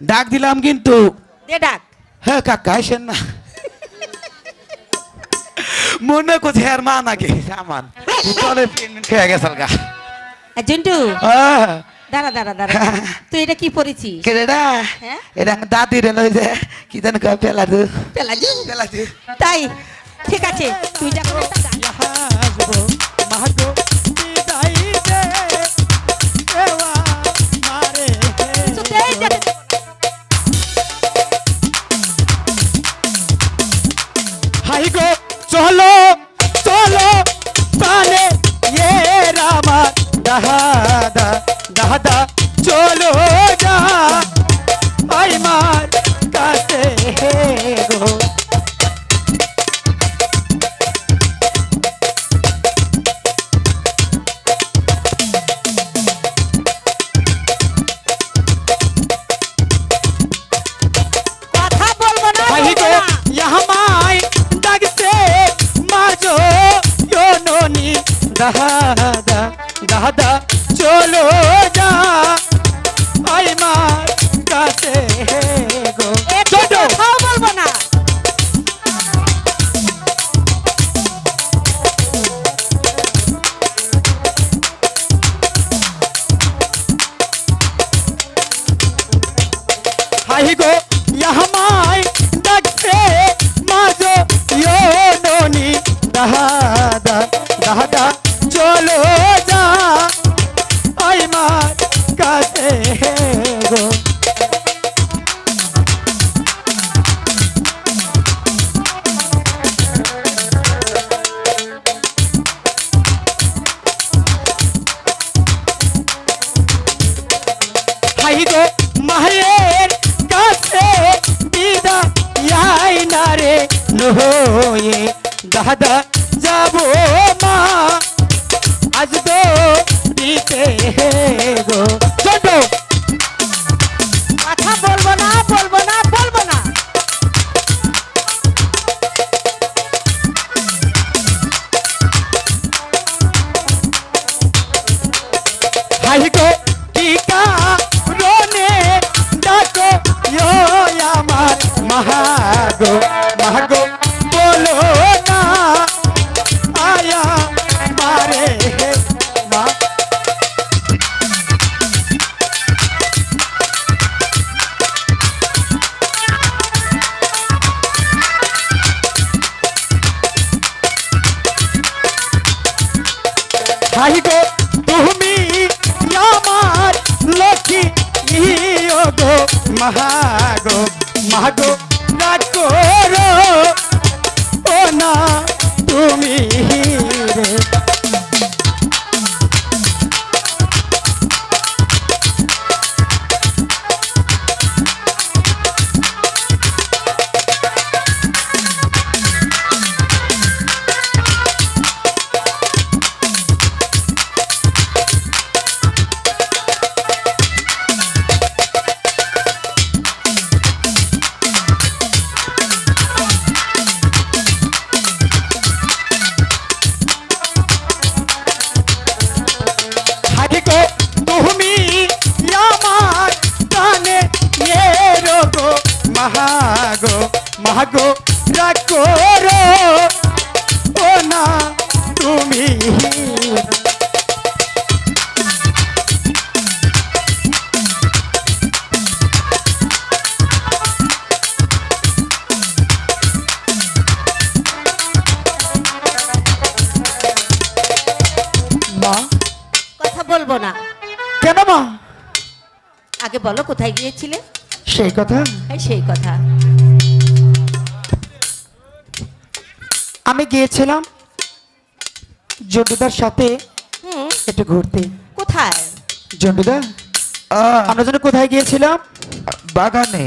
ডাক দিলাম কিন্তু দে ডাক। হ্যাঁ কাকা আসেন না মনে কোথায় আর মা নাকি আমার চলে খেয়ে গেছে গা জন্টু আহ, দাঁড়া দাঁড়া দাঁড়া, তুই এটা কি পড়েছিস? কে রে হ্যাঁ? এটা দাদি রে লই যে কি জানি কয় পেলাদু পেলাজু? পেলাদু তাই ঠিক আছে, তুই যখন একটা গান- হাসবো মাগো বিদায় দে দেওয়া মারে কিছুতেই যেতে দেব না। হাই গো চলো চলো পালে এ রামা দাহাদা দাহাদা চলো যা আই মার কাছে গো কথা বলবো না, হাই বলবো গো না। ইয়ামাই ডাকতে মারজো ইয়ো ননি দাহাদা দাহাদা চলো যা আই মার কাছে গো একটু চলো কথাও বলবো না। হাই গো ইয়ামাই ডাকতে মারজো ইয়ো ননি দাহাদা দাহাদা চলো যা আই মার কাছে গো হাই গো মায়ের কাছে দিদা ইয়াই না রে নহয়ে দাদা যাব মা আজ তো দিতে গো ছোট কথা বলবো না, বলবো না, বলবো না। হাই গো টিকা রনে ডাকো ইয়ো আমার মহাগো মহাগো বলো না আয়া মারে মা হাই গো তুমি আমার লক্ষ্মী ইয়ো গো মহাগো মহাগো রাখো ও না তুমি রে হাই গো তুমি আমার কানে এরো গো মহাগো মহাগো রাখো ও না তুমি মা কথা বলবো না। কেন মা আগে বলো কোথায় গিয়েছিলে? সেই কথা এই সেই কথা। আমি গিয়েছিলাম জন্টুদার সাথে হুম, একটু ঘুরতে। কোথায়? জন্টুদা আমরা যেন কোথায় গিয়েছিলাম বাগানে।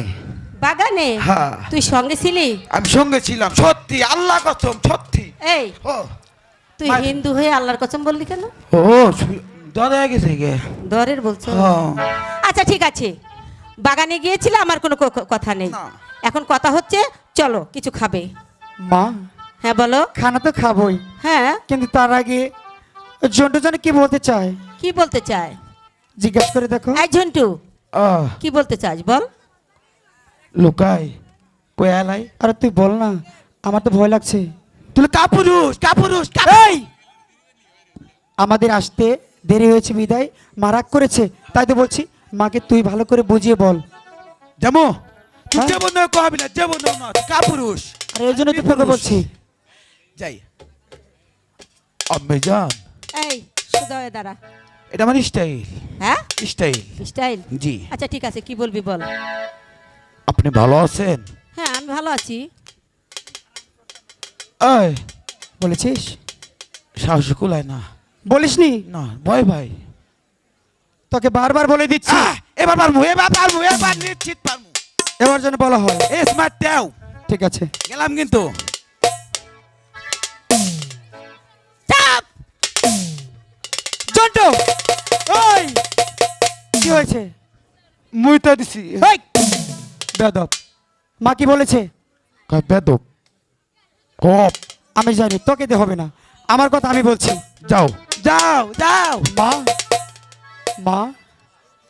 বাগানে? হ্যাঁ। তুই সঙ্গে ছিলি? আমি সঙ্গে ছিলাম, সত্যি আল্লাহ কসম সত্যি। এই ও তুই মা- হিন্দু হয়ে আল্লাহর কসম বললি কেন? ও দাদা গেছে গে। দরের বলছো? হ্যাঁ। আচ্ছা ঠিক আছে, বাগানে গিয়েছিলে, আমার কোনো কথা নেই। না। এখন কথা হচ্ছে চলো কিছু খাবে। মা হ্যাঁ বলো। খানা তো খাবোই, হ্যাঁ, কিন্তু তার আগে জন্টু জানে কি বলতে চায় কি বলতে চায়? জিজ্ঞাসা করে দেখো। এই ঝন্টু, আহ, কি বলতে চাস বল? লুকাই কই এলাই আরে তুই বল না, আমার তো ভয় লাগছে। তুই কাপুরুষ কাপুরুষ এই আমাদের আসতে দেরি হয়েছে বিদায়, মা রাগ করেছে, তাই তো বলছি মাকে তুই ভালো করে বুঝিয়ে বল। যেমন তুই হ্যাঁ? যেমন নয় কবি না যেমন না তুই কাপুরুষ আর এই জন্য তো তোকে বলছি। যাই আম্মে জান এই সোজা হয়ে দাঁড়া। এটা আমার স্টাইল হ্যাঁ স্টাইল স্টাইল। জি আচ্ছা ঠিক আছে, কি বলবি বল। আপনি ভালো আছেন? হ্যাঁ আমি ভালো আছি। এই বলেছিস? সাহস কুলায় না বলিসনি? না ভয় ভাই তোকে বারবার বলে দিচ্ছি, এবার পারমু এবার নিশ্চিত পারমু এবার যেন বলা হয়। এ স্মার্ট দেও ঠিক আছে। গেলাম কিন্তু জন্টু ওই কি হয়েছে? মুই তো দিছি এই বেদব, মা কি বলেছে? কয় বেদব কপ আমি জানি তোকে দিয়ে হবে না, আমার কথা আমি বলছি। যাও যাও যাও মা মা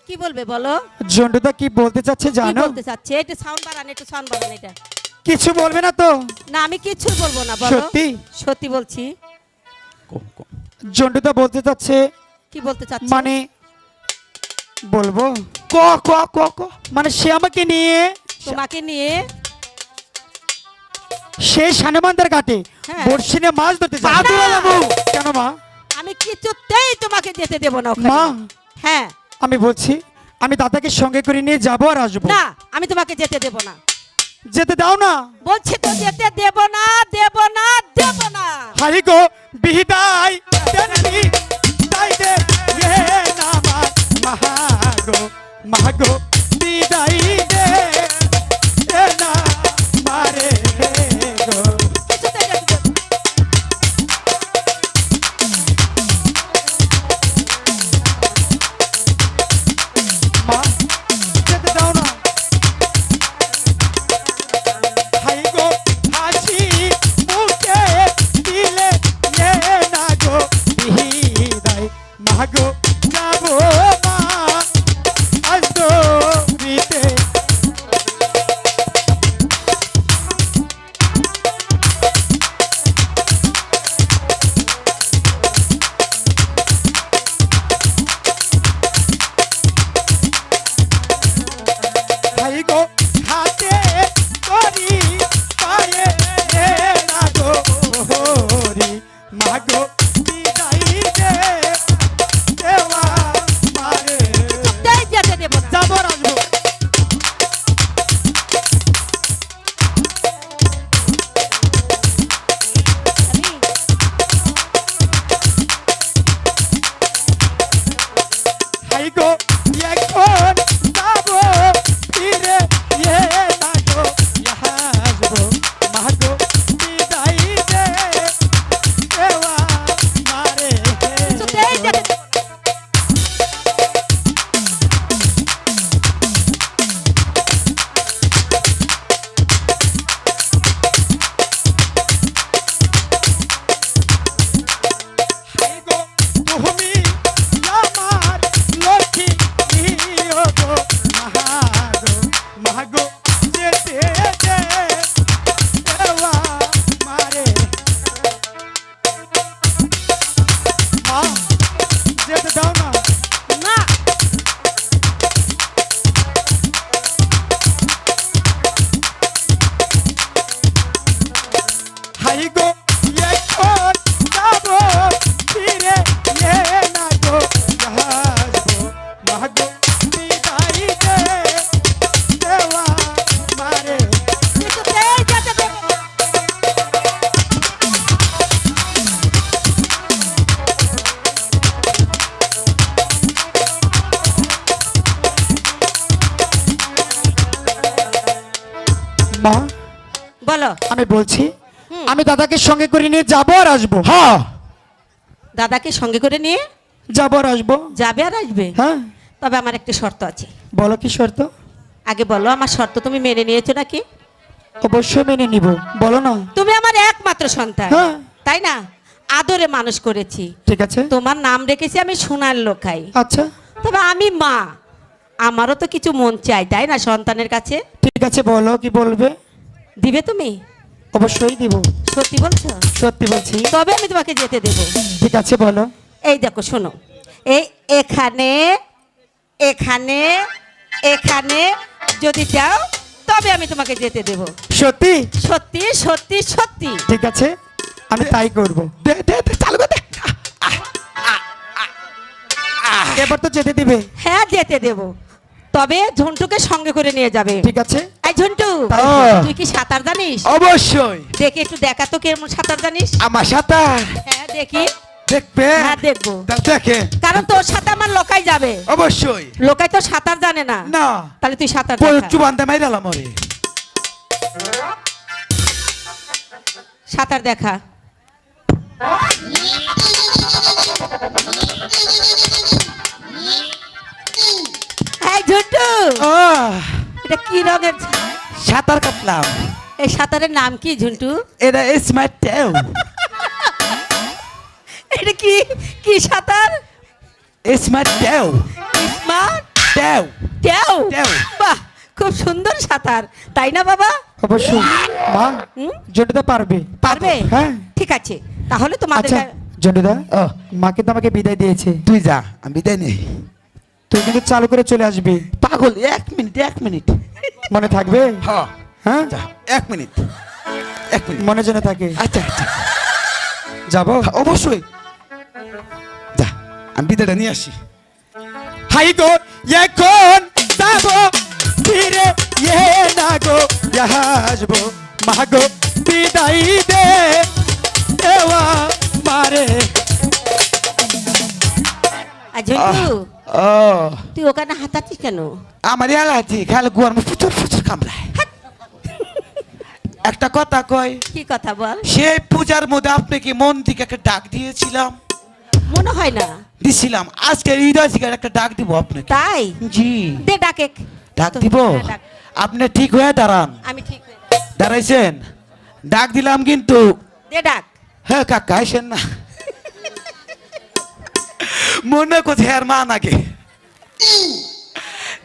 কি বলবে বলো। জন্টুদা কি বলতে চাচ্ছে কি জানো? বলতে চাচ্ছে? একটু সাউন্ড বাড়ান, একটু সাউন্ড বাড়ান এটা। কিছু বলবে না তো? না আমি কিচ্ছু বলবো না, বলো। সত্যি? সত্যি বলছি। কম কম জন্টুদা বলতে চাচ্ছে, কি বলতে চাচ্ছে? মানে বলবো ক ক ক ক মানে সে আমাকে নিয়ে তোমাকে নিয়ে সে সানেমান্দার ঘাটে হ্যাঁ। বর্ষি নিয়ে মাছ ধরতে মা, যাবে। না। কেন মা? আমি কিছুতেই তোমাকে যেতে দেব না ওখানে। মা হ্যাঁ আমি বলছি আমি দাদাকে সঙ্গে করে নিয়ে যাবো আর আসবো। না আমি তোমাকে যেতে দেব না। যেতে দাও না। বলছি তো যেতে দেব না, দেব না, দেব না। হারি গো বিহিদাই দেননি তাই দে এ নামা মাহাগো মাহাগো বিদাই দে এ না মারে গো। কিছুতেই যেতে দেব না। মা যেতে দাও না। হাই গো হাসি মুখে দিলে এ না গো বিদায় মাগো যাবো মা আসতো বিতে। হাই গো হাতে করি পায়ে এ না গো হরি মাগো বিদায় দে দেওয়া মারে। কিছুতেই যেতে দেব না। যাবো আর আসবো। আমি হাই গো এখন যাবো ফিরে এ না গো আসবো মাগো বিদায় দে দেওয়া মারে। কিছুতেই যেতে দেব না। হাই গো তুমি আমার লক্ষ্মী নিও গো মাগো মাগো যেতে দে দেওয়া মারে। মা যেতে দাও না। না হাই গো এখন যাবো ফিরে এ না গো আসবো মাগো বিদায় দে দেওয়া মারে। কিছুতেই যেতে দেব না। মা বলো। আমি বলছি হুম। আমি দাদাকে সঙ্গে করে নিয়ে যাবো আর আসবো। হ্যাঁ দাদাকে সঙ্গে করে নিয়ে যাবো আর আসবো। যাবে আর আসবে। হ্যাঁ তবে আমার একটা শর্ত আছে। বলো কি শর্ত? আগে বলো আমার শর্ত তুমি মেনে নিয়েছো নাকি? অবশ্যই মেনে নিব, বলো না। তুমি আমার একমাত্র সন্তান, হ্যাঁ। তাই না? আদরে মানুষ করেছি, ঠিক আছে। তোমার নাম রেখেছি আমি সোনার লোকাই। আচ্ছা তবে আমি মা, আমারও তো কিছু মন চাই, তাই না সন্তানের কাছে? ঠিক আছে বলো কি বলবে। দিবে তুমি? অবশ্যই দিব। সত্যি বলছো? সত্যি বলছি। তবে আমি তোমাকে যেতে দেবো। ঠিক আছে বলো। এই দেখো শোনো, এই এখানে এখানে এখানে যদি যাও তবে আমি তোমাকে যেতে দেব। সত্যি? সত্যি সত্যি সত্যি। ঠিক আছে আমি তাই করব। দে দে দে চালু করে দে। এবার তো যেতে দিবে। হ্যাঁ যেতে দেব, তবে ঝন্টুকে সঙ্গে করে নিয়ে যাবে। ঠিক আছে। এই ঝন্টু, হ্যাঁ। তুই কি সাঁতার জানিস? অবশ্যই। দেখি একটু দেখা তো কেমন সাঁতার জানিস। আমার সাঁতার হ্যাঁ দেখি। দেখবে? হ্যাঁ দেখবো, তা দেখে। কারণ তোর সাথে আমার লোকাই যাবে। অবশ্যই। লোকাই তো সাঁতার জানে না। না। তাহলে তুই সাঁতার দেখা। চুবানতে মাইরালাম ওরে। সাঁতার দেখা। এই ঝন্টু, এটা কি রঙের? সাঁতার কাটলাম। এই সাঁতারের নাম কি ঝন্টু? এটা স্মার্ট ট্যাও। এটা কি কি সাঁতার? স্মার্ট ট্যাও। স্মার্ট ট্যাও। ট্যাও। ট্যাও। বাহ, খুব সুন্দর সাঁতার, তাই না বাবা? অবশ্যই মা। হুম? জন্টুদা পারবে। পারবে? হ্যাঁ। ঠিক আছে, তাহলে তোমাদের আচ্ছা জন্টুদা, মাকে তো আমাকে বিদায় দিয়েছে। তুই যা, আমি বিদায় নেই। তুই কিন্তু চালু করে চলে আসবি। পাগল, 1 মিনিট 1 মিনিট। মনে থাকবে? হ্যাঁ হ্যাঁ যা, 1 মিনিট 1 মিনিট। মনে যেন থাকে। আচ্ছা আচ্ছা যাবো। অবশ্যই যা, আমি বিদায়টা নিয়ে আসি। হাই গো এখন যাবো ফিরে না গো আসবো মা গো বিদায় দে দেওয়া মারে। আর ঝন্টু, ও তুই ওখানে হাতাচ্ছিস কেন? আমার এলাচি খালি গুয়ার প্রচুর প্রচুর কামড়ায়। একটা কথা কয়, কি কথা বল। সেই পূজার মধ্যে আপনি কি মন থেকে একটা ডাক দিয়েছিলাম? মনে হয় না। দিছিলাম। আজকে হৃদয় থেকে একটা ডাক দিব আপনাকে। তাই? জি দে ডাকে। ডাক তো- দিব। হ্যাঁ, ডাক। আপনি ঠিক হয়ে দাঁড়ান। আমি ঠিক হয়ে- দাঁড়াইছেন? ডাক দিলাম কিন্তু। দে ডাক। হ্যাঁ কাকা আইসেন না। মনে করছে হ্যার মা নাকি।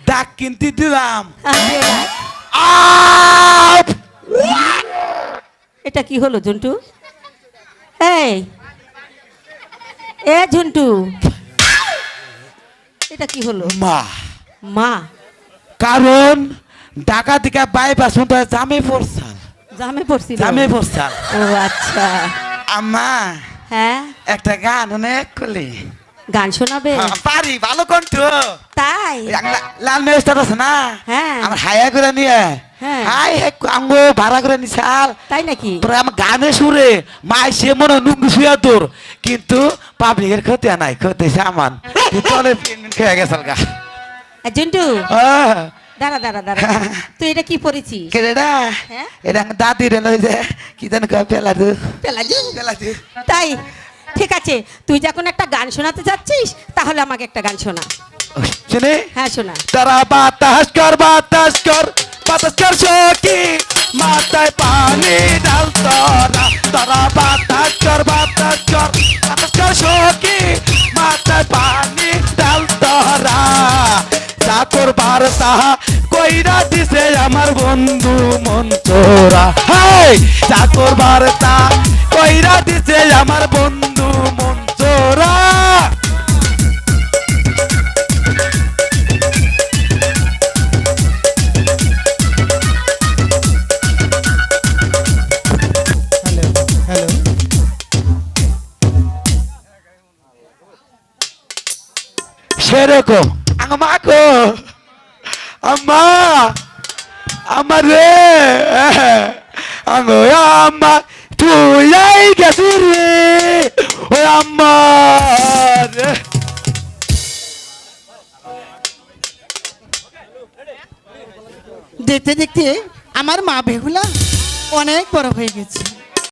ডাক কিন্তু দিলাম। দে ডাক। আপ! এটা কি হলো ঝন্টু? এই এ ঝন্টু, এটা কি হলো? মা, মা কারণ ঢাকা থেকে বাইপাস মতো জামে পড়ছাল। জামে পড়ছিল? জামে পড়ছাল। ও আচ্ছা। আম্মা হ্যাঁ, একটা গান অনেক করলে। গান শোনাবে? পারি ভালো কণ্ঠ। তাই? লাল মেস্টার আছে না? হ্যাঁ। আমার হায়া করে নিয়ে হ্যাঁ। হাই আঙ্গো ভাড়া করে নিছাল। তাই নাকি? তোরা আমার গানে সুরে মাই সে মনে নুঙ্গি শুয়া তোর, কিন্তু পাবলিকের ক্ষতি নাই, ক্ষতি সামান চলে খেয়ে গেছাল গা। ঝন্টু আহ, দাঁড়া দাঁড়া দাঁড়া, তুই এটা কি পড়েছিস? কে রে? হ্যাঁ? এটা দাদির লই যে কি জানি কয় পেলাদু। পেলাজু? পেলাদু। তাই? ঠিক আছে, তুই যখন একটা গান শোনাতে যাচ্ছিস তাহলে আমাকে একটা গান শোনা। শুনে হ্যাঁ শোনা। তারা বাতাস কর সখী মাথায় পানি ডাল তোরা। তারা বাতাস কর সখী মাথায় পানি ডাল তোরা। চাকর বার্তা কইরা দিছে আমার বন্ধু মন তোরা। হাই চাকর বার্তা কইরা দিছে আমার বন্ধু মন তোরা। Hello hello. সেরকম আমাকো আম্মা আমার রে আম্মা তুই আই গেছি রে ও আম্মা রে। দেখতে দেখতে আমার মা বেহুলা অনেক বড় হয়ে গেছে।